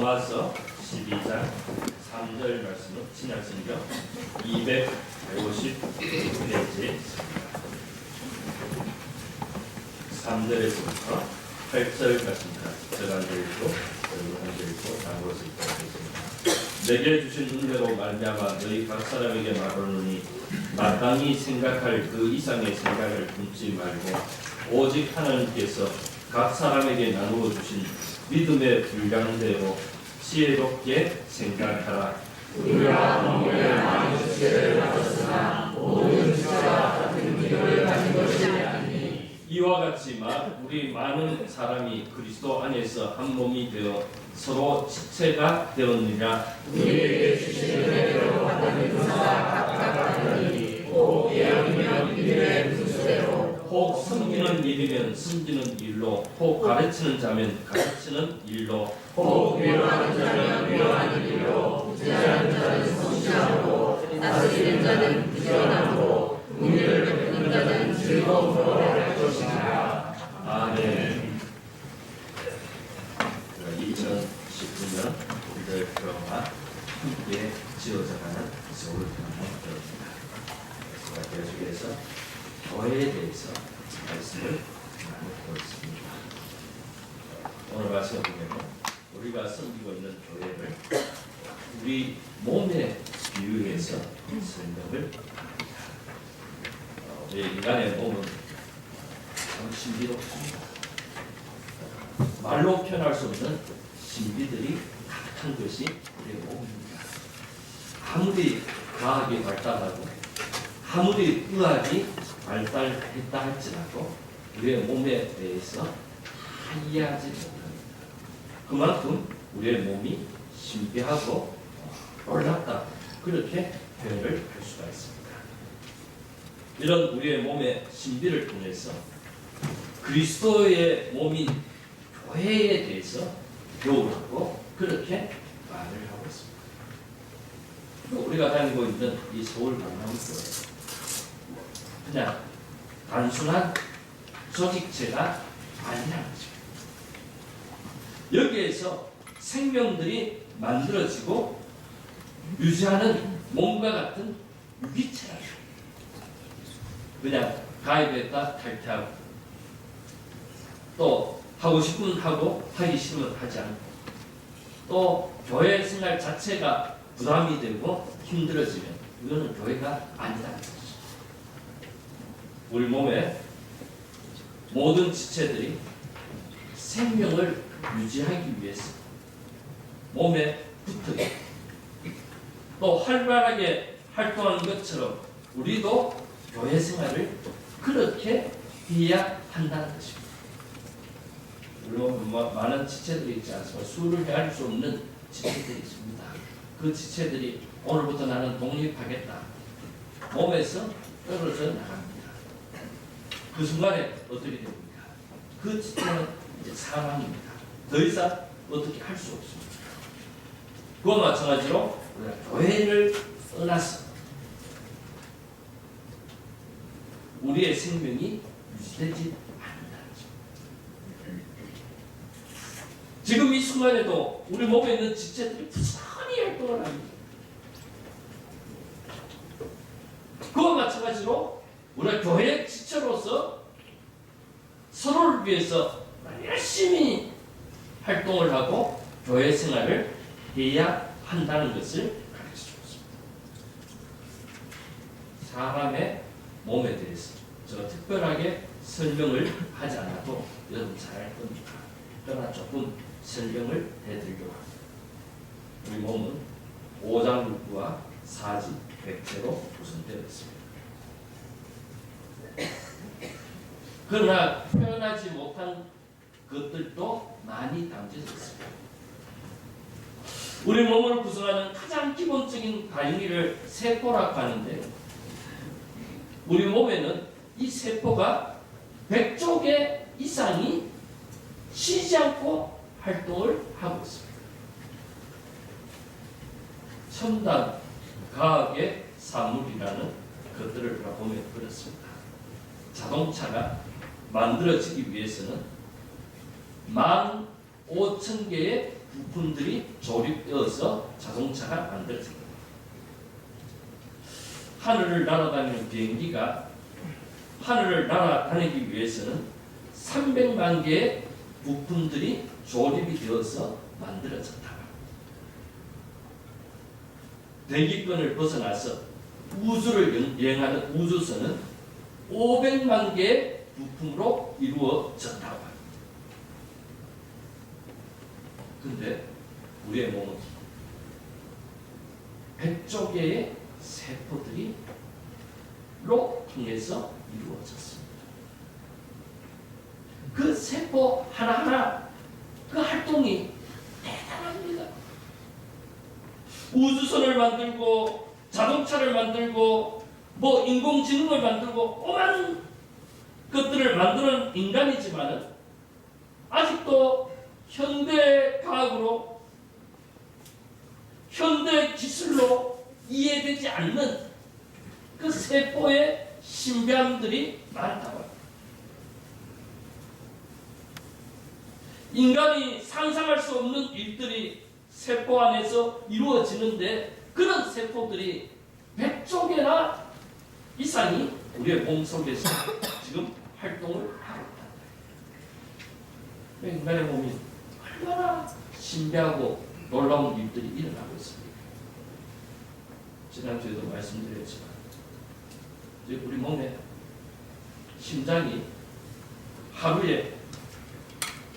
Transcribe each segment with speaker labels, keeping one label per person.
Speaker 1: 로마서 12장 3절 말씀은 신약성경 250페이지에 3절에서부터 8절 말씀까지 제가 한절 읽고 여러분 한절 읽고 나누어서 읽겠습니다. 내게 주신 은혜로 말미암아 너희 각 사람에게 말하노니 마땅히 생각할 그 이상의 생각을 품지 말고 오직 하나님께서 각 사람에게 나누어 주신 믿음의 분량대로 지혜롭게 생각하라.
Speaker 2: 우리가 너무에 많은 지혜를 가졌으나 모든 지혜와 같은 믿음을 가진 것이 아니니
Speaker 1: 이와 같지만 우리 많은 사람이 그리스도 안에서 한 몸이 되어 서로 지체가 되었느냐.
Speaker 2: 우리에게 주신 은혜대로 받는 은사가 각각 다르니 혹 예언이면 믿음의 분수대로
Speaker 1: 혹 섬기는 일이면 섬기는 일로, 혹 가르치는 자면 가르치는 일로,
Speaker 2: 혹 위로하는 자면 위로하는 일로 부지하는 자는 성실함으로 다스리는 자는 부지런함으로 긍휼을 베푸는 자는 즐거움으로 할 것이니라.
Speaker 1: 아멘. 2019년 우리들 교회와 함께 지어져가는 서울교회입니다. 계속해서 교회에 대해서 말씀을 나누고 있습니다. 오늘 말씀 보면 우리가 섬기고 있는 교회를 우리 몸에 비유해서 설명을 합니다. 우리 인간의 몸은 참 신비롭습니다. 말로 표현할 수 없는 신비들이 가득한 것이 우리의 몸입니다. 아무리 과학이 발달하고 아무리 의학이 발달했다 할지라도 우리의 몸에 대해서 다 이해하지 못합니다. 그만큼 우리의 몸이 신비하고 놀랍다, 그렇게 표현을 할 수가 있습니다. 이런 우리의 몸의 신비를 통해서 그리스도의 몸인 교회에 대해서 교훈하고 그렇게 말을 하고 있습니다. 우리가 다니고 있는 이 서울 강남교회 그냥 단순한 조직체가 아니라는 거죠. 여기에서 생명들이 만들어지고 유지하는 몸과 같은 유기체라는 거죠. 그냥 가입했다 탈퇴하고 또 하고 싶으면 하고 하기 싫으면 하지 않고 또 교회 생활 자체가 부담이 되고 힘들어지면 이거는 교회가 아니라는 거죠. 우리 몸의 모든 지체들이 생명을 유지하기 위해서 몸에 붙어 또 활발하게 활동하는 것처럼 우리도 교회 생활을 그렇게 해야 한다는 것입니다. 물론 많은 지체들이 있지 않습니까? 수를 헤아릴 수 없는 지체들이 있습니다. 그 지체들이 오늘부터 나는 독립하겠다. 몸에서 떨어져 나갑니다. 그 순간에 어떻게 됩니까? 그 지체는 이제 사망입니다. 더 이상 어떻게 할 수 없습니다. 그와 마찬가지로 우리가 교회를 떠나서 우리의 생명이 유지되지 않는다는 거죠. 지금 이 순간에도 우리 몸에 있는 지체들이 부지런히 활동을 합니다. 그와 마찬가지로 우리가 교회의 지체로서 서로를 위해서 열심히 활동을 하고 교회 생활을 해야 한다는 것을 가르쳐주고 있습니다. 사람의 몸에 대해서 제가 특별하게 설명을 하지 않아도 여러분 잘 알 겁니다. 그러나 조금 설명을 해드리려고 합니다. 우리 몸은 오장육부와 사지, 백제로 구성되어 있습니다. 그러나 표현하지 못한 것들도 많이 담겨져 있습니다. 우리 몸을 구성하는 가장 기본적인 단위를 세포라고 하는데 우리 몸에는 이 세포가 100조 개 이상이 쉬지 않고 활동을 하고 있습니다. 첨단 과학의 사물이라는 것들을 보면 그렇습니다. 자동차가 만들어지기 위해서는 15,000개의 부품들이 조립되어서 자동차가 만들어집니다. 하늘을 날아다니는 비행기가 하늘을 날아다니기 위해서는 300만 개의 부품들이 조립이 되어서 만들어졌다. 대기권을 벗어나서 우주를 여행하는 우주선은 500만 개의 부품으로 이루어졌다고 합니다. 근데 우리의 몸은 100조 개의 세포들로 통해서 이루어졌습니다. 그 세포 하나하나 그 활동이 대단합니다. 우주선을 만들고 자동차를 만들고 뭐 인공지능을 만들고 오만 것들을 만드는 인간이지만은 아직도 현대 과학으로 현대 기술로 이해되지 않는 그 세포의 신비함들이 많다고 합니다. 인간이 상상할 수 없는 일들이 세포 안에서 이루어지는데 그런 세포들이 100조 개나 이상이 우리의 몸속에서 지금 활동을 하고 있다. 인간의 몸이 얼마나 신비하고 놀라운 일들이 일어나고 있습니다. 지난주에도 말씀드렸지만 우리 몸에 심장이 하루에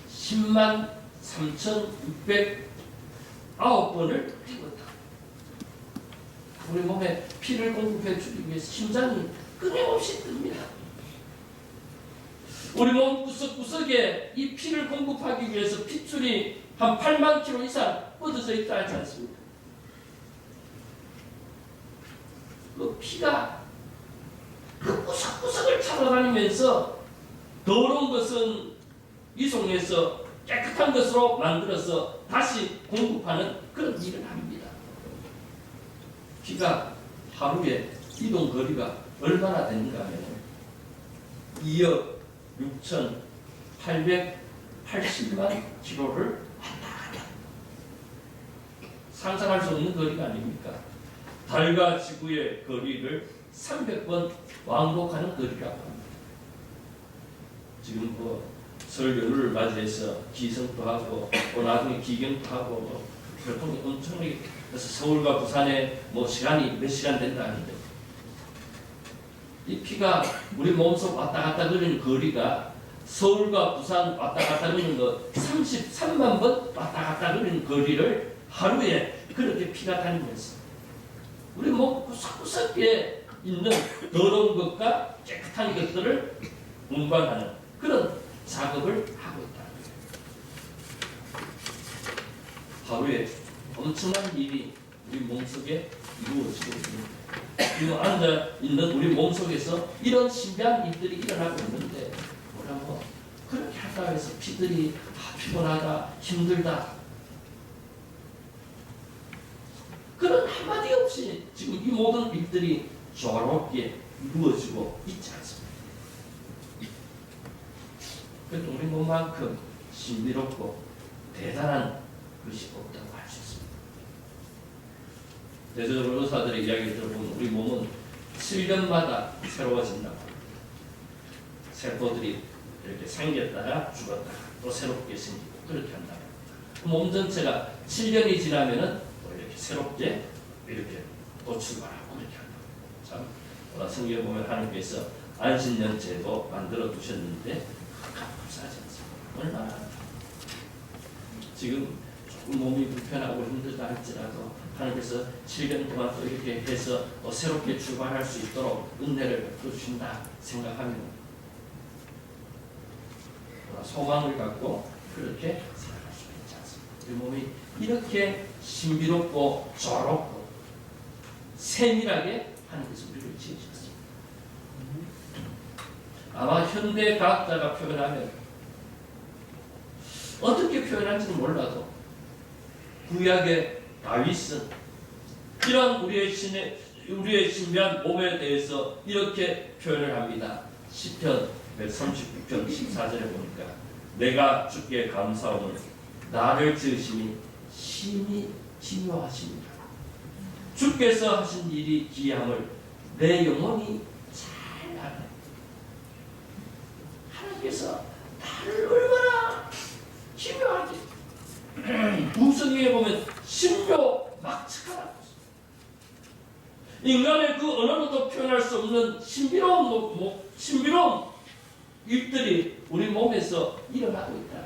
Speaker 1: 10만 3,609번을 뛰었다. 우리 몸에 피를 공급해 주기 위해서 심장이 끊임없이 뜹니다. 우리 몸 구석구석에 이 피를 공급하기 위해서 핏줄이 한 8만 킬로 이상 뻗어져 있다 하지 않습니까? 그 피가 그 구석구석을 찾아다니면서 더러운 것은 이송해서 깨끗한 것으로 만들어서 다시 공급하는 그런 일을 합니다. 피가 하루에 이동 거리가 얼마나 되는가 하면 2억 6,880만 킬로를 왔다 갔다. 상상할 수 없는 거리가 아닙니까? 달과 지구의 거리를 300번 왕복하는 거리라고 합니다. 지금 설 연휴를 맞이해서 기성도 하고 나중에 기경도 하고 교통이 엄청나게 그래서 서울과 부산에 시간이 몇 시간 된다 하는데 이 피가 우리 몸속 왔다 갔다 거리는 거리가 서울과 부산 왔다 갔다 거리는 거 33만 번 왔다 갔다 거리는 거리를 하루에 그렇게 피가 다니면서 우리 몸 구석구석에 있는 더러운 것과 깨끗한 것들을 운반하는 그런 작업을 하고 있다. 하루에 엄청난 일이 우리 몸속에 이루어지고 있습니다. 그리고 앉아있는 우리 몸속에서 이런 신비한 일들이 일어나고 있는데 뭐라고 그렇게 하다 해서 피들이 피곤하다 힘들다 그런 한마디 없이 지금 이 모든 일들이 조화롭게 이루어지고 있지 않습니다. 그래도 우리 몸만큼 신비롭고 대단한 것이 없다고 할 수 있습니다. 대체적으로 의사들의 이야기를 들어보면 우리 몸은 7년마다 새로워진다고 합니다. 세포들이 이렇게 생겼다가 죽었다가 또 새롭게 생기고 그렇게 한다고 합니다. 몸 전체가 7년이 지나면은 또 이렇게 새롭게 이렇게 또 출발하고 이렇게 한다고 합니다. 참 성경에 보면 하나님께서 안식년제도 만들어 두셨는데 감사하지 않습니까? 얼마나 지금 조금 몸이 불편하고 힘들다 할지라도 하나님께서 7년 동안 또 이렇게 해서 또 새롭게 출발할 수 있도록 은혜를 베풀어 주신다 생각하면 소망을 갖고 그렇게 살아갈 수 있지 않습니까? 우리 몸이 이렇게 신비롭고 조롭고 세밀하게 하나님께서 우리를 지으셨습니다. 아마 현대 과학자가 표현하면 어떻게 표현할지는 몰라도 구약의 다윗은 이런 우리의 신비한 몸에 대해서 이렇게 표현을 합니다. 시편 139편 14절에 보니까 내가 주께 감사함을 나를 지으심이 심히 기묘하십니다. 주께서 하신 일이 기이함을 내 영혼이 잘 아네. 하나님께서 나를 얼마나 기묘하게 구성에 보면 신묘막측하다. 인간의 그 언어로도 표현할 수 없는 신비로운 일들이 우리 몸에서 일어나고 있다.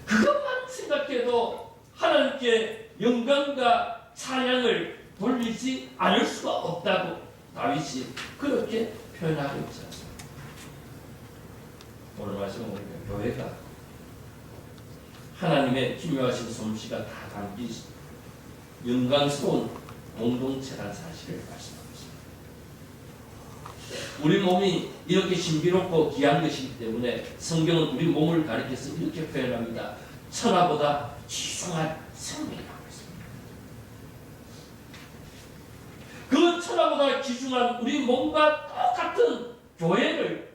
Speaker 1: 그것만 생각해도 하나님께 영광과 찬양을 돌리지 않을 수가 없다고 다윗이 그렇게 표현하고 있지 않습니까? 오늘 말씀은 보니까 교회가 하나님의 기묘하신 솜씨가 다 담긴 영광스러운 공동체라는 사실을 말씀하고 있습니다. 우리 몸이 이렇게 신비롭고 귀한 것이기 때문에 성경은 우리 몸을 가리켜서 이렇게 표현합니다. 천하보다 귀중한 생명이라고 했습니다. 그 천하보다 귀중한 우리 몸과 똑같은 교회를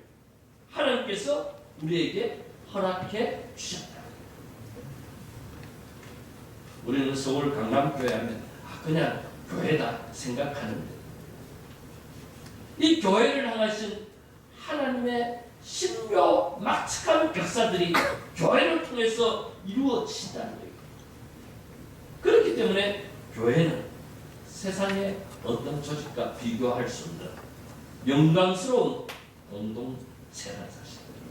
Speaker 1: 하나님께서 우리에게 허락해 주셨다. 우리는 서울 강남교회 하면 그냥 교회다 생각하는데 이 교회를 향하신 하나님의 신묘막측한 역사들이 교회를 통해서 이루어진다는 거예요. 그렇기 때문에 교회는 세상의 어떤 조직과 비교할 수 없는 영광스러운 공동체라는 사실입니다.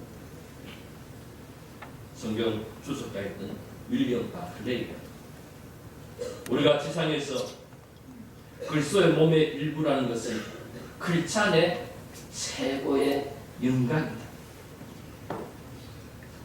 Speaker 1: 성경 주석가였던 윌리엄 바클레이가 우리가 지상에서 그리스도의 몸의 일부라는 것은 크리스찬의 최고의 영광이다.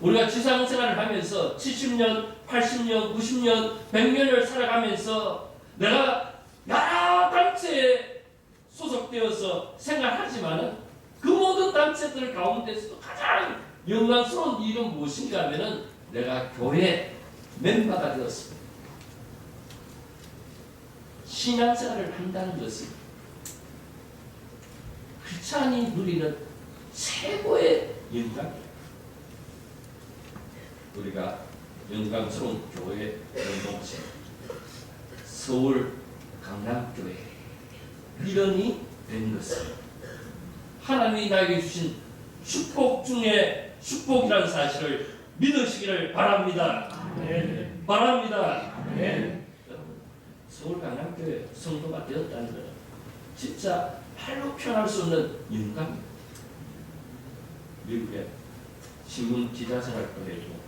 Speaker 1: 우리가 지상 생활을 하면서 70년, 80년, 90년, 100년을 살아가면서 내가 여러 단체에 소속되어서 생활하지만 그 모든 단체들 가운데서도 가장 영광스러운 일은 무엇인가 하면 내가 교회 멤버가 되었습니다. 신앙생활을 한다는 것은 크리스찬이 누리는 최고의 영광입니다. 우리가 영광스러운 교회 공동체 서울 강남교회 일원이 된 것은 하나님이 나에게 주신 축복 중에 축복이라는 사실을 믿으시기를 바랍니다. 네. 바랍니다. 네. 서울 강남교회 성도가 되었다는 것은 진짜 말로 표현할 수 없는 영광입니다. 미국에 신문 기자 생활도 해주고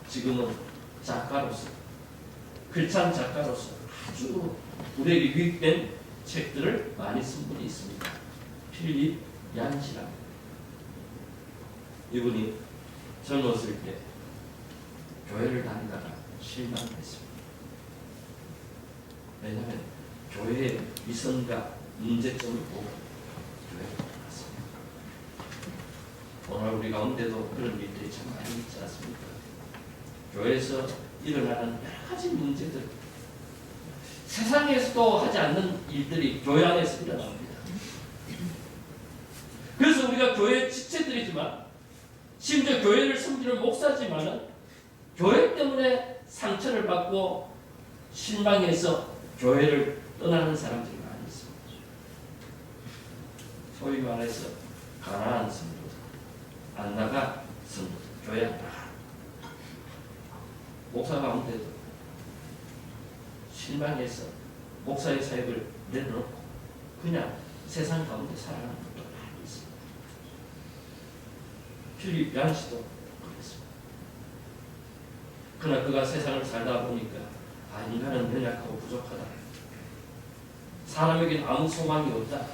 Speaker 1: 지금은 작가로서 크리스찬 작가로서 아주 우리에게 유익된 책들을 많이 쓴 분이 있습니다. 필립 얀시랍니다. 이분이 젊었을 때 교회를 다니다가 실망했습니다. 왜냐하면 교회의 위선과 문제점을 보고 교회를 떠났습니다. 오늘 우리 가운데도 그런 일들이 참 많이 있지 않습니까? 교회에서 일어나는 여러 가지 문제들, 세상에서도 하지 않는 일들이 교회 안에서 일어납니다. 그래서 우리가 교회 지체들이지만 심지어 교회를 섬기는 목사지만은 교회 때문에 상처를 받고 실망해서 교회를 떠나는 사람들이 많이 있습니다. 소위 말해서 가난한 성도들, 안 나가 성도들, 교회 안 나가. 목사 가운데도 실망해서 목사의 사역을 내려놓고 그냥 세상 가운데 살아가는 것도 많이 있습니다. 필립 얀시도 그랬습니다. 그러나 그가 세상을 살다 보니까 인간은 연약하고 부족하다. 사람에게는 아무 소망이 없다.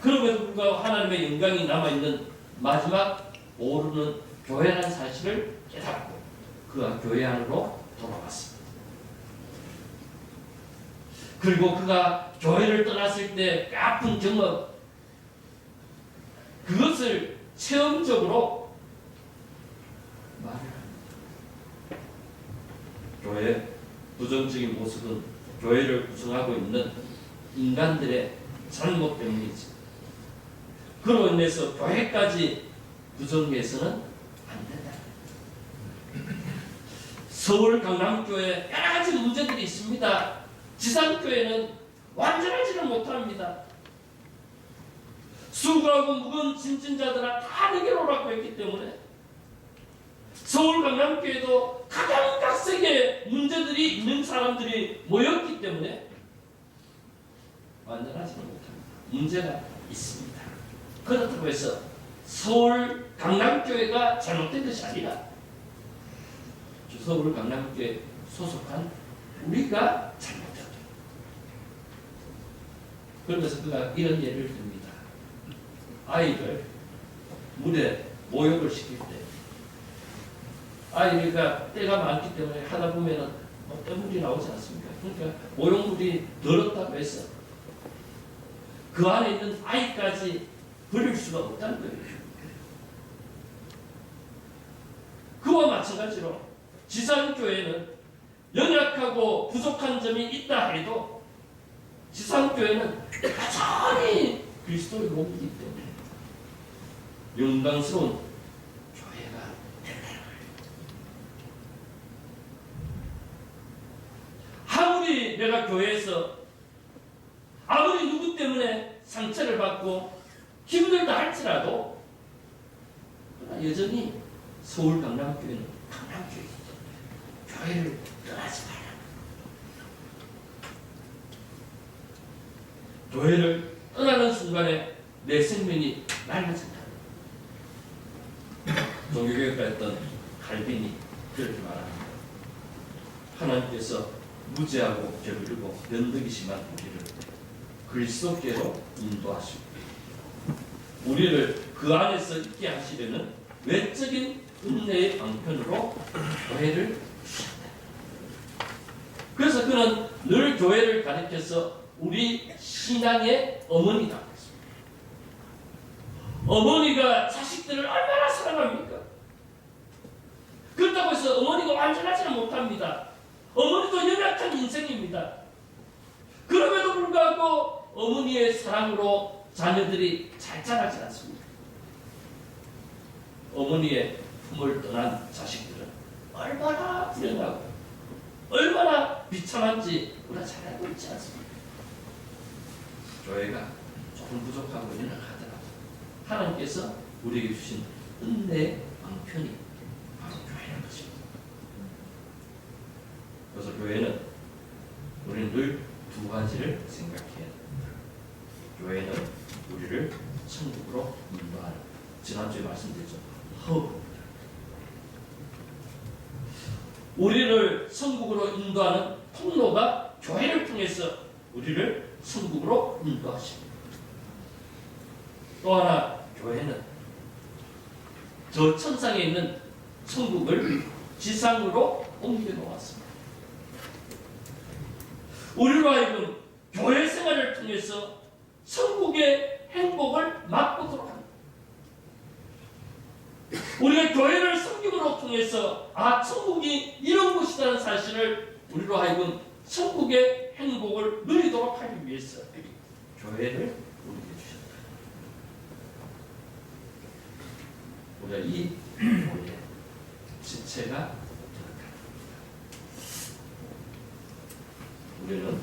Speaker 1: 그럼에도 불구하고 하나님의 영광이 남아있는 마지막 오르는 교회라는 사실을 깨닫고 그가 교회 안으로 돌아왔습니다. 그리고 그가 교회를 떠났을 때 아픈 경험, 그것을 체험적으로 말을 합니다. 교회 부정적인 모습은 교회를 구성하고 있는 인간들의 잘못 때문이지. 그로 인해서 교회까지 부정해서는 안 된다. 서울 강남교회 여러 가지 문제들이 있습니다. 지산교회는 완전하지는 못합니다. 수고하고 묵은 짐진자들아 다 내게로 오라고 했기 때문에 서울 강남교회도 각양각색의 문제들이 있는 사람들이 모였기 때문에 완전하지는 못합니다. 문제가 있습니다. 그렇다고 해서 서울 강남교회가 잘못된 것이 아니라 서울 강남교회 소속한 우리가 잘못했다. 그러면서 그가 이런 예를 듭니다. 아이를 물에 모욕을 시킬 때 아이가 때가 많기 때문에 하다 보면은 때물이 나오지 않습니까? 그러니까 모욕물이 더럽다고 해서 그 안에 있는 아이까지 버릴 수가 없다는 거예요. 그와 마찬가지로 지상교회는 연약하고 부족한 점이 있다 해도 지상교회는 여전히 그리스도의 몸이기 때문에 영광스러운 교회가 된다는 거예요. 아무리 내가 교회에서 아무리 누구 때문에 상처를 받고 힘들다 할지라도 여전히 서울 강남교회는 강남교회이기 때문에 교회를 떠나지 마라. 교회를 떠나는 순간에 내 생명이 낡아진다. 종교개혁가였던 칼빈이 그렇게 말합니다. 하나님께서 무죄하고 게으르고 연덕이 심한 우리를 그리스도께로 인도하시고 우리를 그 안에서 있게 하시려는 외적인 은혜의 방편으로 교회를 주셨다. 그래서 그는 늘 교회를 가리켜서 우리 신앙의 어머니라고 했습니다. 어머니가 자식들을 얼마나 사랑합니까? 그렇다고 해서 어머니가 완전하지는 못합니다. 어머니도 연약한 인생입니다. 그럼에도 불구하고 어머니의 사랑으로 자녀들이 잘 자라지 않습니다. 어머니의 품을 떠난 자식들은 얼마나 불행하고 얼마나 비참한지 우리가 잘 알고 있지 않습니까? 교회가 조금 부족하고 연약하더라도 하나님께서 우리에게 주신 은혜의 방편이 바로 교회라는 것입니다. 그래서 교회는 우리는 늘 두 가지를 생각해야 됩니다. 교회는 우리를 천국으로 인도하는, 지난주에 말씀드렸죠, 허브입니다. 우리를 천국으로 인도하는 통로가 교회를 통해서 우리를 천국으로 인도하십니다. 또 하나, 교회는 저 천상에 있는 천국을 지상으로 옮겨 놓았습니다. 우리로 하여금 교회 생활을 통해서 천국의 행복을 맛보도록 합니다. 우리가 교회를 섬김으로 통해서 천국이 이런 곳이라는 사실을 우리로 하여금 천국의 행복을 누리도록 하기 위해서 교회를 우리에게 주셨다. 우리가 이 교회의 지체가 우리는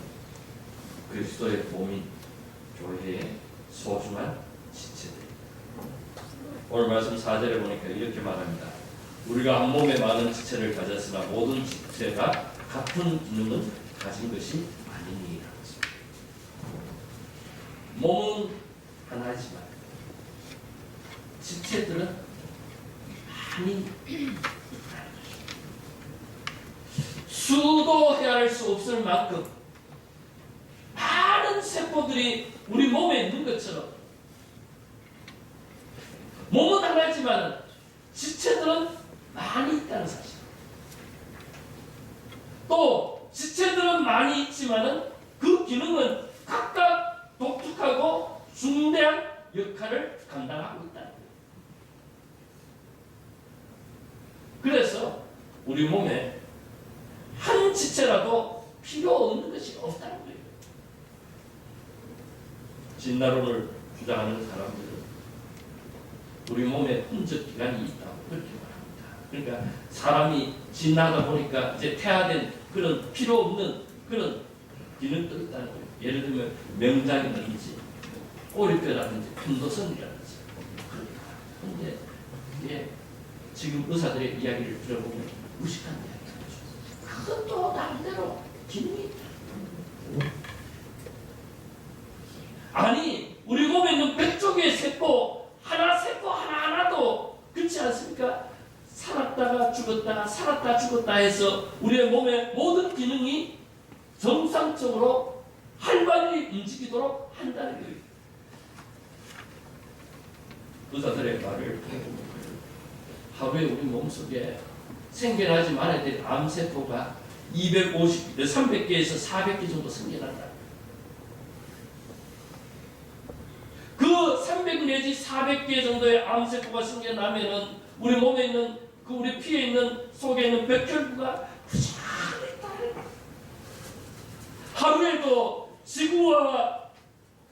Speaker 1: 그리스도의 몸인 교회의 소중한 지체들입니다. 오늘 말씀 4절에 보니까 이렇게 말합니다. 우리가 한 몸에 많은 지체를 가졌으나 모든 지체가 같은 기능은 가진 것이 아니니라. 몸은 하나지만 지체들은 많이 있다는 것입니다. 수도 헤아릴 수 없을 만큼 많은 세포들이 우리 몸에 있는 것처럼 몸은 하나지만 지체들은 많이 있다는 사실. 또 지체들은 많이 있지만 그 기능은 각각 독특하고 중대한 역할을 감당하고 있다는 거예요. 그래서 우리 몸에 한 지체라도 필요 없는 것이 없다는 거예요. 진화론을 주장하는 사람들은 우리 몸에 흔적 기관이 있다고 그렇게 말합니다. 그러니까 사람이 지나다 보니까 이제 태아된 그런 필요 없는 그런 기능들이 있다는 거예요. 예를 들면 명장이라든지 꼬리뼈라든지 편도선이라든지. 그런데 이게 지금 의사들의 이야기를 들어보면 무식한 이야기가 나죠. 그것도 나름대로 기능이 있다. 아니 우리 몸에 있는 100쪽의 세포 하나하나도 그렇지 않습니까? 살았다가 죽었다가 살았다 죽었다 해서 우리의 몸의 모든 기능이 정상적으로 활발히 움직이도록 한다는 거예요. 의사들의 말을 하루에 우리 몸속에 생겨나지 말아야 될 암세포가 300개에서 400개 정도 생겨난다. 그 300 내지 400개 정도의 암세포가 생겨나면은 우리 몸에 있는 그 우리 피에 있는 속에 있는 백혈구가 부지런히 따라 하루에도 지구와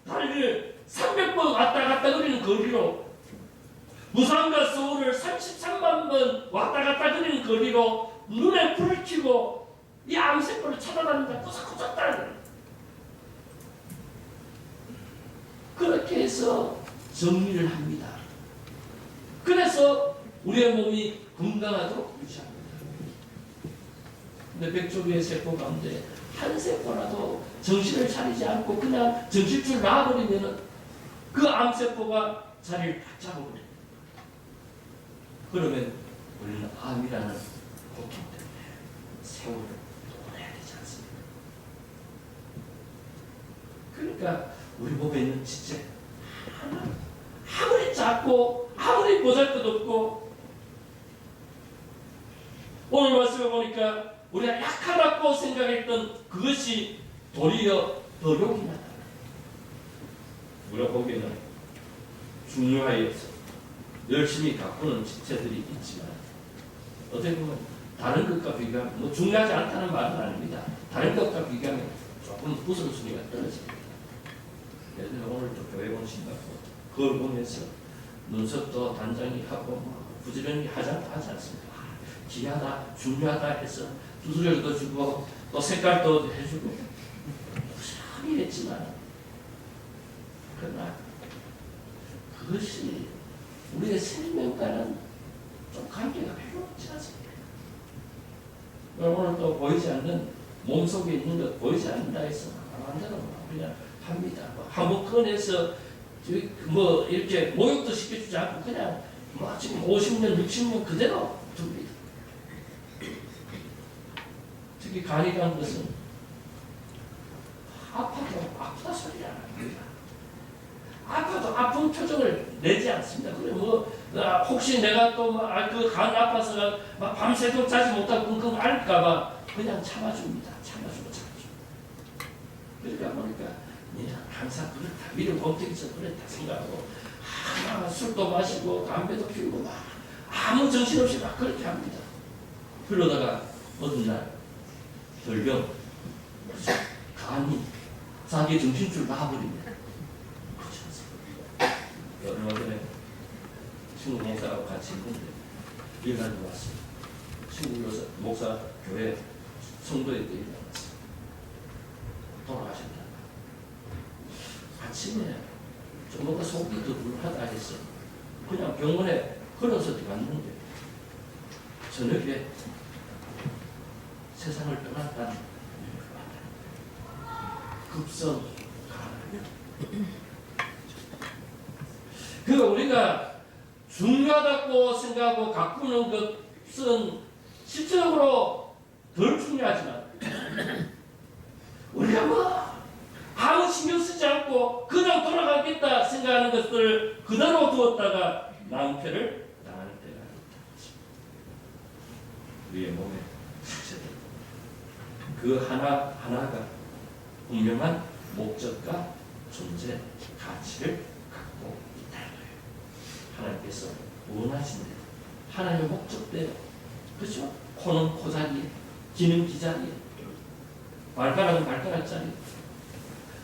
Speaker 1: 달을 300번 왔다 갔다 거리는 거리로 부산과 서울을 33만 번 왔다 갔다 거리는 거리로 눈에 불을 켜고 이 암세포를 찾아다닌다. 꾸석꾸석 따르는 그렇게 해서 정리를 합니다. 그래서 우리의 몸이 건강하도록 유지합니다. 근데 100조개의 세포 가운데 한 세포라도 정신을 차리지 않고 그냥 정신줄 놔버리면 그 암세포가 자리를 딱 잡아버립니다. 그러면 우리는 암이라는 고통 때문에 세월을 보내야 되지 않습니까? 그러니까 우리 몸에 있는 지체 하나 아무리 작고 아무리 보잘것없고 오늘 말씀을 보니까 우리가 약하다고 생각했던 그것이 도리어 더 욕이 나다. 우리가 보기에는 중요하여서 열심히 가꾸는 지체들이 있지만 어떻게 보면 다른 것과 비교하면 뭐 중요하지 않다는 말은 아닙니다. 다른 것과 비교하면 조금 우선순위가 떨어집니다. 예를 들어 오늘도 교회 오신다고 그걸 보면서 눈썹도 단장이 하고 부지런히 하지 않습니까? 귀하다, 중요하다 해서 두드려도 주고 또 색깔도 해주고 부지런히 했지만 그러나 그것이 우리의 생명과는 좀 관계가 별로 없지 않습니까? 오늘 또 보이지 않는 몸속에 있는 것 보이지 않는다 해서 마음대로 그냥 합니다. 한번 꺼내서 뭐 이렇게 모욕도 시켜주지 않고 그냥 뭐 지금 50년, 60년 그대로 둡니다. 특히 간이 간 것은 아파도 아프다 소리 안 합니다. 아파도 아픈 표정을 내지 않습니다. 그래 뭐 혹시 내가 또 그 간 아파서 막 밤새도록 자지 못하고 끙끙 앓을까봐 그냥 참아줍니다. 참아주고. 그러니까 보니까 항상 그렇다. 미련 범죄에서 그렇다 생각하고 술도 마시고 담배도 피우고 막 아무 정신없이 막 그렇게 합니다. 그러다가 어느 날 결경 간이 자기 정신줄 놔버립니다. 얼마 전에 친구 목사하고 같이 있는데 일하러 왔어요. 친구 목사 교회 성도에 일하러 왔어요. 돌아가셨다. 아침에 좀 뭔가 속이 두근하다 해서 그냥 병원에 걸어서 들어갔는데 저녁에 세상을 떠났다는 급성 간암. 그 우리가 중요하다고 생각하고 가꾸는 것은 실질적으로 덜 중요하지만 우리가 뭐 아무 신경 쓰지 않고 그냥 돌아가겠다 생각하는 것을 그대로 두었다가 낭패를 당하는 때가 있다. 우리의 몸에 실체들 그 하나하나가 분명한 목적과 존재 가치를 갖고 있다는 거예요. 하나님께서 원하신 대로 하나님의 목적대로 그렇죠? 코는 코자리에 귀는 귀자리에 발가락은 발가락 자리에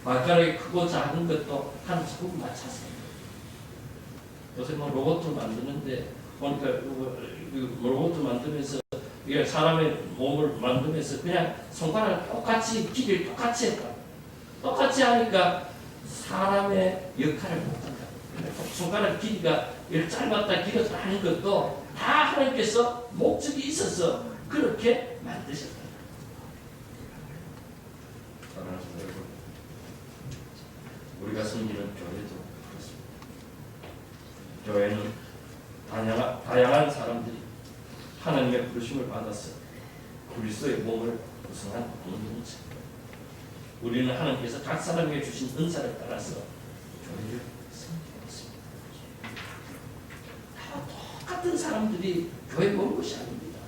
Speaker 1: 발가락이 크고 작은 것도 한 조금 맞춰서 요새 뭐 로봇을 만드는데 보니까 로봇 만들면서 이게 사람의 몸을 만들면서 그냥 손가락 똑같이 길이를 똑같이 했다. 똑같이 하니까 사람의 역할을 못한다. 손가락 길이가 이렇게 짧았다 길었다 하는 것도 다 하나님께서 목적이 있어서 그렇게 만드셨다. 사랑하는 여러분, 우리가 섬기는 교회도 그렇습니다. 교회는 다양한 사람들이 하나님의 부르심을 받아서 그리스도의 몸을 구성한 공동체. 우리는 하나님께서 각 사람에게 주신 은사를 따라서 교회를 섬기고 있습니다. 다 똑같은 사람들이 교회에 온 것이 아닙니다.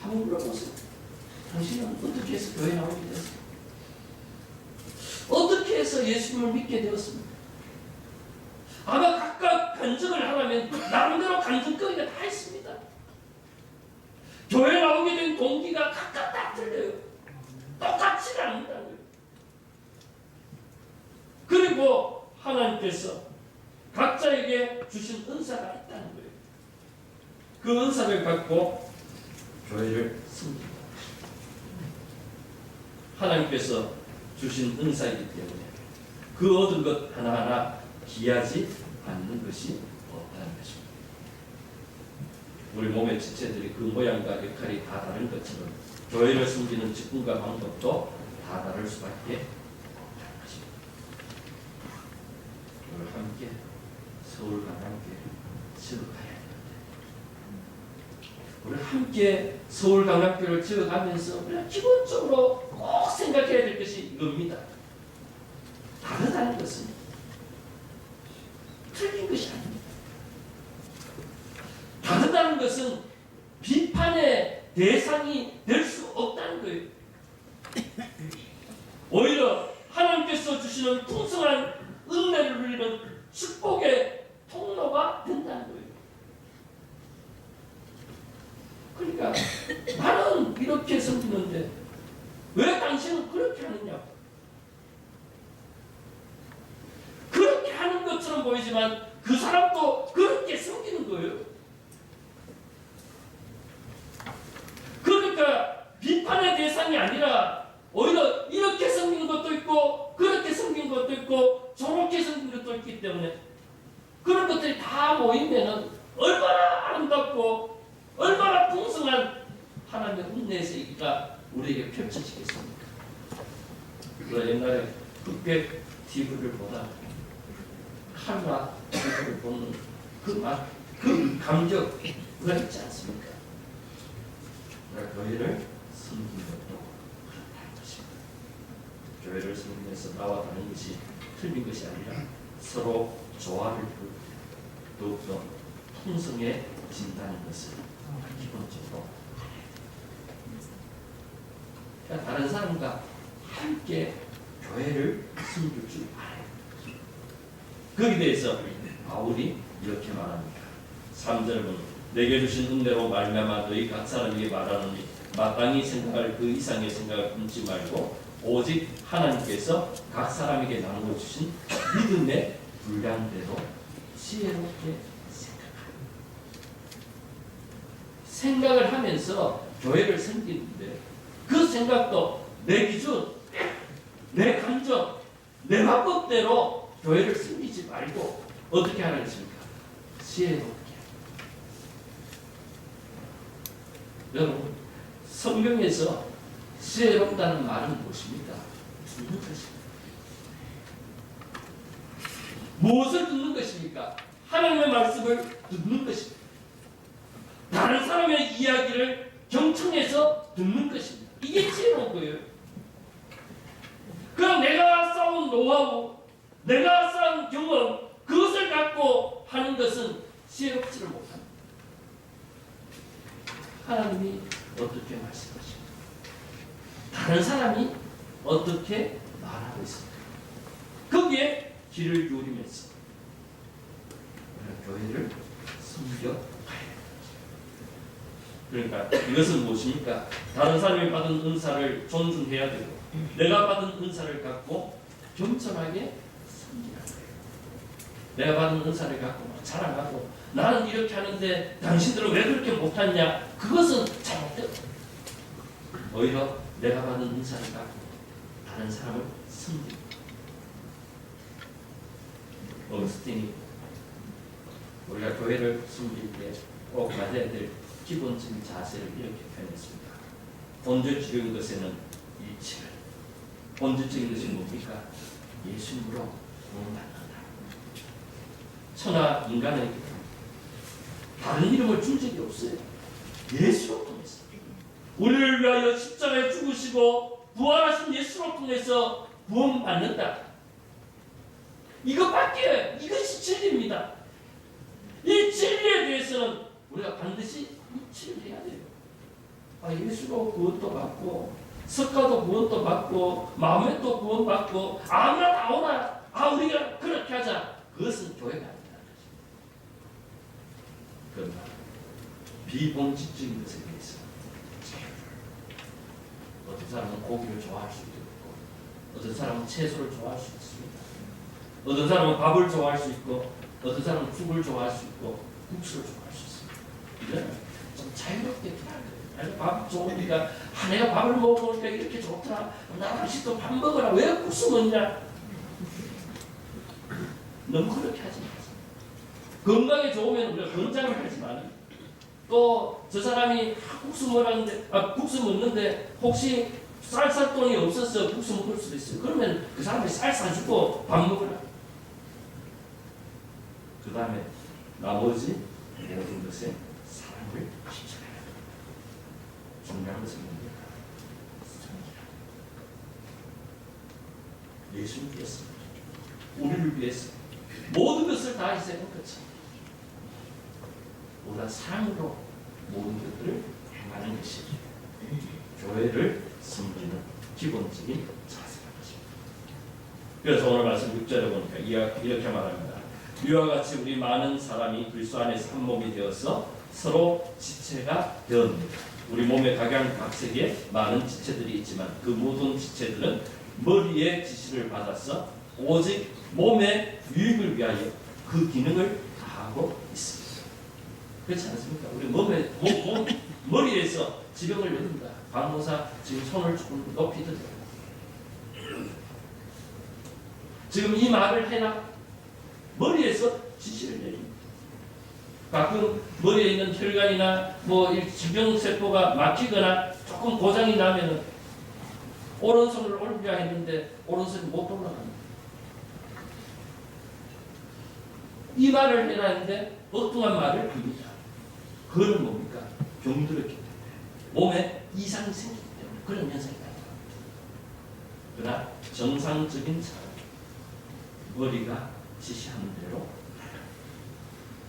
Speaker 1: 한번 물어보세요. 당신은 어떻게 해서 교회에 나오게 되었습니까? 어떻게 해서 예수님을 믿게 되었습니까? 아마 각각 간증을 하려면 나름대로 간증거리가 다 있습니다. 교회 나오게 된 동기가 각각 다 틀려요. 똑같지 않는다는 거예요. 그리고 하나님께서 각자에게 주신 은사가 있다는 거예요. 그 은사를 갖고 교회를 섬깁니다. 하나님께서 주신 은사이기 때문에 그 얻은 것 하나하나 귀하지 않는 것이 없다는 것입니다. 우리 몸의 지체들이 그 모양과 역할이 다 다른 것처럼 교회를 섬기는 직분과 방법도 다 다를 수밖에 없다는 것입니다. 오늘 함께 서울 강남교회 지어가야 되는데 우리 함께 서울 강남교회를 지어가면서 우리가 기본적으로 꼭 생각해야 될 것이 이겁니다. 다르다는 것은 틀린 것이 아닙니다. 다르다는 것은 비판의 대상이 될 수 없다는 거예요. 오히려 하나님께서 주시는 풍성한 은혜를 누리는 축복의 통로가 된다는 거예요. 그러니까 나는 이렇게 섬기는데 왜 당신은 그렇게 하느냐? 그렇게 하는 것처럼 보이지만 그 사람도 그렇게 섬기는 거예요. 그러니까 비판의 대상이 아니라 오히려 이렇게 섬기는 것도 있고 그렇게 섬기는 것도 있고 저렇게 섬기는 것도 있기 때문에 그런 것들이 다 모이면은 얼마나 아름답고 얼마나 풍성한 하나님의 은혜의 세계가 우리에게 펼쳐지겠습니까? 그 옛날에 흑백 TV를 보다 칼라 TV를 보는 그 맛, 그 감격가 있지 않습니까? 교회를 섬기는 것도 그렇다는 것입니다. 교회를 섬기면서 나와 다른 것이 틀린 것이 아니라 서로 조화를 이루고 더욱더 풍성해진다는 것을 기본적으로 그러니까 다른 사람과 함께 교회를 섬길 줄 알아요. 거기에 대해서 바울이 이렇게 말합니다. 3절은 내게 주신 은혜로 말미암아 너희 각 사람에게 말하노니 마땅히 생각할 그 이상의 생각을 품지 말고 오직 하나님께서 각 사람에게 나누어 주신 믿음의 분량대로 지혜롭게 생각을 하면서 교회를 섬기는데 그 생각도 내 기준, 내 감정, 내 방법대로 교회를 섬기지 말고 어떻게 하라는 것입니까? 지혜롭게. 여러분, 성경에서 지혜롭다는 말은 무엇입니까? 듣는 것입니다. 무엇을 듣는 것입니까? 하나님의 말씀을 듣는 것입니다. 다른 사람의 이야기를 경청해서 듣는 것입니다. 이게 지혜로운 거예요. 그럼 내가 쌓은 노하우, 내가 쌓은 경험, 그것을 갖고 하는 것은 지혜롭지를 못합니다. 하나님이 어떻게 말씀하십니까? 다른 사람이 어떻게 말하고 있습니까? 거기에 귀를 기울이면서 교회를 섬겨가야 됩니다. 그러니까 이것은 무엇입니까? 다른 사람이 받은 은사를 존중해야 되고 내가 받은 은사를 갖고 겸손하게 섬기는 거예요. 내가 받은 은사를 갖고 자랑하고 나는 이렇게 하는데 당신들은 왜 그렇게 못하냐? 그것은 잘못됐다. 오히려 내가 받은 은사를 갖고 다른 사람을 섬기고. 어거스틴이 우리가 교회를 섬길 때 꼭 가져야 될 기본적인 자세를 이렇게 표현했습니다. 본질적인 것에는 일치를, 본질적인 것이 뭡니까? 예수님으로 구원받는다. 천하 인간에게 다른 이름을 준 적이 없어요. 예수로 통해서 우리를 위하여 십자가에 죽으시고 부활하신 예수로 통해서 구원받는다. 이것밖에, 이것이 진리입니다. 이 진리에 대해서는 우리가 반드시 일치를 해야 돼요. 예수로 구원도 받고 석가도 구원도 받고 마음에도 구원받고 아무나 다 오나 우리가 그렇게 하자. 그것은 교회가 아니다. 그러나 비본질적인 것에 대해서 어떤 사람은 고기를 좋아할 수도 있고 어떤 사람은 채소를 좋아할 수 있습니다. 어떤 사람은 밥을 좋아할 수 있고 어떤 사람은 죽을 좋아할 수 있고 국수를 좋아할 수 있습니다. 이거는 좀 자유롭게 해야 돼요. 밥 좋으니까 내가 밥을 먹으니까 이렇게 좋더라. 나 다시 또 밥 먹으라. 왜 국수 먹냐? 너무 그렇게 하지 마세요. 건강에 좋으면 우리가 권장을 하지만 또 저 사람이 국수 먹었는데 국수 먹는데 혹시 쌀 살 돈이 없어서 국수 먹을 수도 있어요. 그러면 그 사람이 쌀 사주고 밥 먹으라. 그 다음에 나머지 모든 것에 사랑을 실천해야 합니다. 중요한 것은 뭡니까? 예수를 위해서, 우리를 위해서 모든 것을 다 희생한 거죠. 보다 사랑으로 모든 것들을 행하는 것이 교회를 섬기는 기본적인 자세가 것입니다. 그래서 오늘 말씀 6절에 보니까 이렇게 말합니다. 이와 같이 우리 많은 사람이 그리스도 안에서 한 몸이 되어서 서로 지체가 되었습니다. 우리 몸에 각양각색의 많은 지체들이 있지만 그 모든 지체들은 머리의 지시를 받아서 오직 몸의 유익을 위하여 그 기능을 다하고 있습니다. 그렇지 않습니까? 우리 머리에서 지병을 내립니다. 간호사 지금 손을 조금 높이 들어요. 지금 이 말을 해라. 머리에서 지시를 내립니다. 가끔 머리에 있는 혈관이나 지병세포가 막히거나 조금 고장이 나면은 오른손을 올려야 했는데 오른손이 못 올라갑니다. 이 말을 해라 했는데 엉뚱한 말을 합니다. 그거는 뭡니까? 병들었기 때문에 몸에 이상이 생기기 때문에 그런 현상이 나타납니다. 그러나 정상적인 사람 머리가 지시하는 대로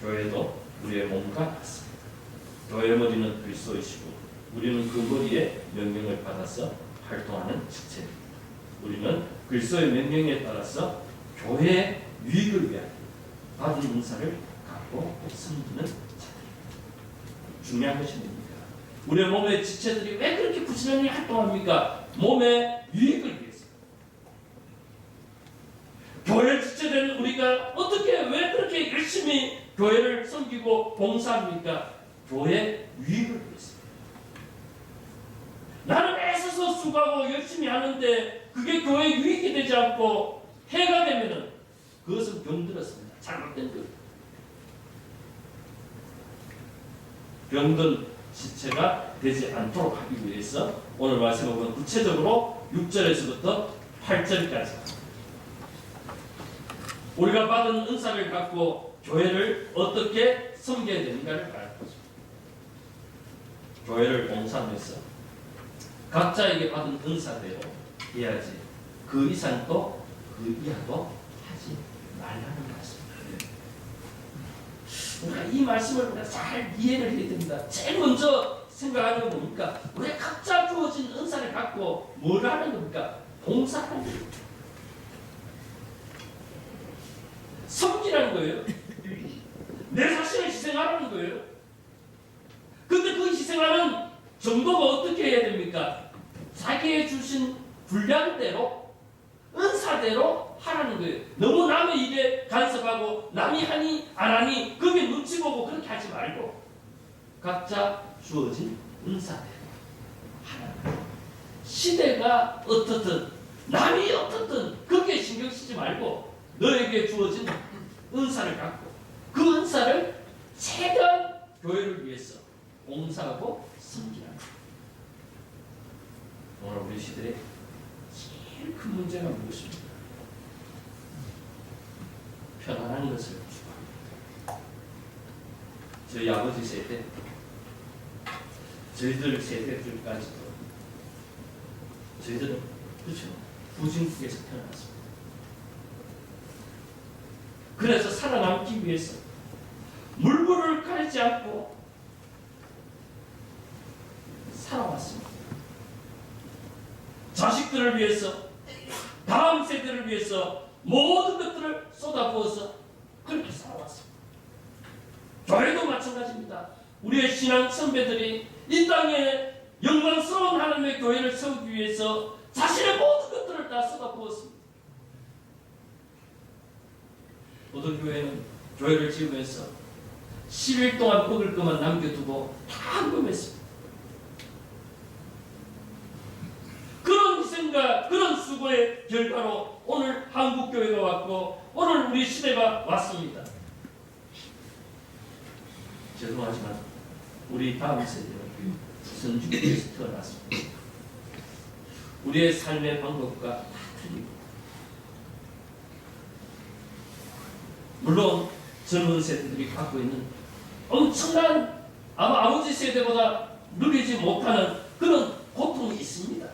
Speaker 1: 교회도 우리의 몸과 같습니다. 교회의 머리는 그리스도이시고 우리는 그 머리의 명령을 받아서 활동하는 지체입니다. 우리는 그리스도의 명령에 따라서 교회의 유익을 위하여 받은 은사를 갖고 섬기는 자들입니다. 중요한 것이 뭡니까? 우리의 몸의 지체들이 왜 그렇게 부지런히 활동합니까? 몸의 유익을 위해서. 교회 지체된 우리가 어떻게 왜 그렇게 열심히 교회를 섬기고 봉사합니까? 교회 유익을 위해서. 나는 애써서 수고하고 열심히 하는데 그게 교회 유익이 되지 않고 해가 되면은 그것은 병들었습니다. 잘못된 것. 병든 지체가 되지 않도록 하기 위해서 오늘 말씀을 보면 구체적으로 6절에서부터 8절까지 우리가 받은 은사를 갖고 교회를 어떻게 섬겨야 되는가를 말합니다. 교회를 봉사하면서 각자에게 받은 은사대로 해야지 그 이상도 그 이하도 하지 말라는 말씀입니다. 우리가 이 말씀을 우리가 잘 이해를 해야 됩니다. 제일 먼저 생각하는 건 뭡니까? 우리가 각자 주어진 은사를 갖고 뭘 하는 겁니까? 봉사하는 거예요. 섬기라는 거예요. 내 자신을 희생하라는 거예요. 근데 그 희생하는 정도가 어떻게 해야 됩니까? 자기의 주신 분량대로, 은사대로 대로 하라는 거예요. 너무 남의 일에 간섭하고 남이 하니 안 하니 그게 눈치 보고 그렇게 하지 말고 각자 주어진 은사대로 하라는 거예요. 시대가 어떻든 남이 어떻든 그게 신경 쓰지 말고 너에게 주어진 은사를 갖고 그 은사를 최대한 교회를 위해서 봉사하고 섬기라는 거예요. 오늘 우리 시대에 제일 큰 문제가 무엇입니까? 편안한 것을 추구합니다. 저희 아버지 세대, 저희들 세대들까지도 저희들은 그렇죠. 부진국에서 태어났습니다. 그래서 살아남기 위해서 물불을 가리지 않고 살아왔습니다. 자식들을 위해서, 다음 세대를 위해서 모든 것들을 쏟아부어서 그렇게 살아왔습니다. 교회도 마찬가지입니다. 우리의 신앙 선배들이 이 땅에 영광스러운 하나님의 교회를 세우기 위해서 자신의 모든 것들을 다 쏟아부었습니다. 어떤 교회는 교회를 지으면서 10일 동안 먹을 것만 남겨두고 다 헌금했습니다. 그런 희생과 그런 수고의 결과로 오늘 한국교회가 왔고 오늘 우리 시대가 왔습니다. 죄송하지만 우리 다음 세대는 선주국에서 태어났습니다. 우리의 삶의 방법과 다 틀리고 물론 젊은 세대들이 갖고 있는 엄청난 아마 아버지 세대보다 누리지 못하는 그런 고통이 있습니다.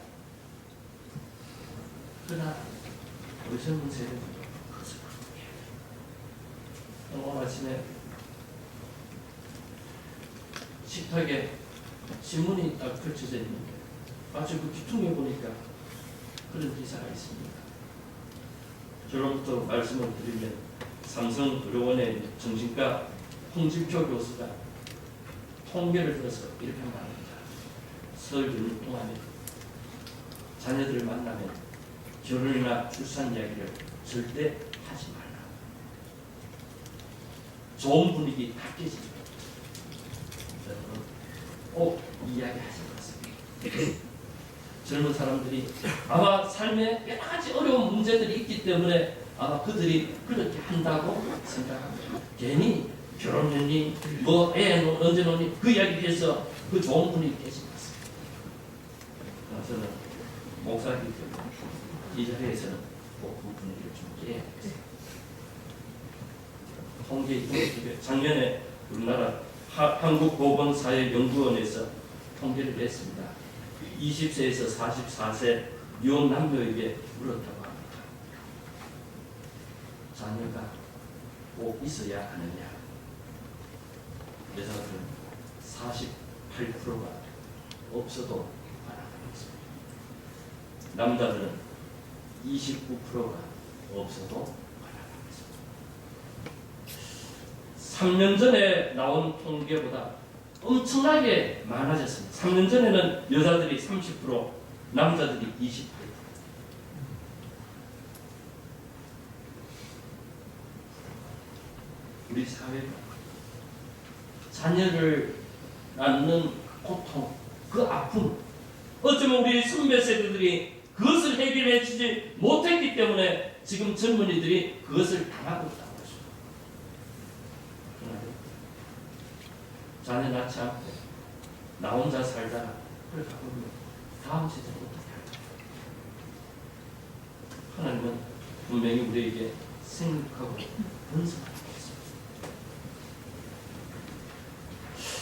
Speaker 1: 그러나 우리 젊은 세대는 그것을 그렇게 오늘 아침에 식탁에 신문이 딱 펼쳐져 있는데 아주 그 귀퉁이에 보니까 그런 기사가 있습니다. 결론부터 말씀을 드리면 삼성의료원의 정신과 홍질표 교수가 통계를 들어서 이렇게 말합니다. 설 연휴 동안에 자녀들을 만나면 결혼이나 출산 이야기를 절대 하지 말라. 좋은 분위기 다 깨집니다. 이야기 하신 것 같습니다. 젊은 사람들이 아마 삶에 여러 가지 어려운 문제들이 있기 때문에 아마 그들이 그렇게 한다고 생각합니다. 괜히 결혼했니, 뭐 애 언제 놓니 그 이야기해서 그 좋은 분위기 깨진 것 같습니다. 저는 목사이기 때문에 이 자리에서는 꼭 그 분위기를 좀 깨야 되겠습니다. 통계 있는 작년에 우리나라 한국보건사회연구원에서 통계를 냈습니다. 20세에서 44세 유혼 남녀에게 물었다고 합니다. 자녀가 꼭 있어야 하느냐? 여자들은 48%가 없어도 바라고 있습니다. 남자들은 29%가 없어도 3년 전에 나온 통계보다 엄청나게 많아졌습니다. 3년 전에는 여자들이 30%, 남자들이 28%. 우리 사회가 자녀를 낳는 고통, 그 아픔, 어쩌면 우리 선배 세대들이 그것을 해결해 주지 못했기 때문에 지금 젊은이들이 그것을 당하고 있다고 하십니다. 자녀 낳지 않고 나 혼자 살다가 그렇게 하면 다음 세대는 어떻게 할까? 하나님은 분명히 우리에게 생각하고 분석하고 있습니다.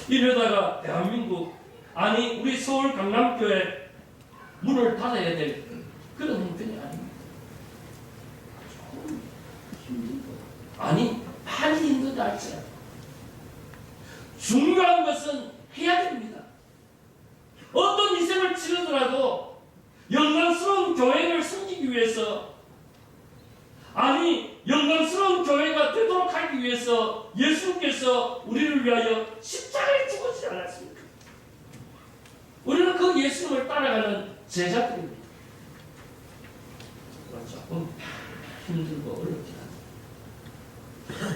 Speaker 1: 이러다가 대한민국, 아니 우리 서울 강남교회 문을 닫아야 될 그런 형편이 아닙니다. 조금 힘든 거, 아니 많이 힘들다 할지라도 중요한 것은 해야 됩니다. 어떤 희생을 치르더라도 영광스러운 교회를 섬기기 위해서, 아니 영광스러운 교회가 되도록 하기 위해서 예수께서 우리를 위하여 십자가에 죽으시지 않았습니까? 우리는 그 예수님을 따라가는 제자들입니다. 조금 힘들고 어렵지 않아.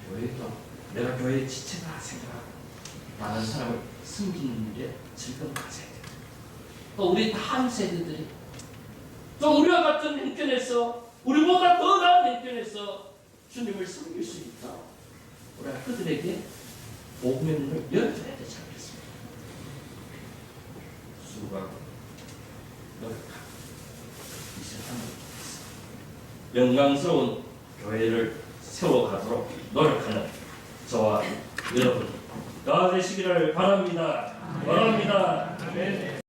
Speaker 1: 교회도 내가 교회의 지체다 생각하고 많은 사람을 섬기는 일에 즐거움 가져야 돼. 또 우리 다음 세대들이 또 우리와 같은 형편에서 우리보다 더 나은 형편에서 주님을 섬길 수 있다. 우리가 그들에게 복음의 문을 열어줘야 되지 않겠습니까? 수고하고 노력하고 이 세상을 영광스러운 교회를 세워가도록 노력하는 저와 여러분 다 되시기를 바랍니다. 바랍니다.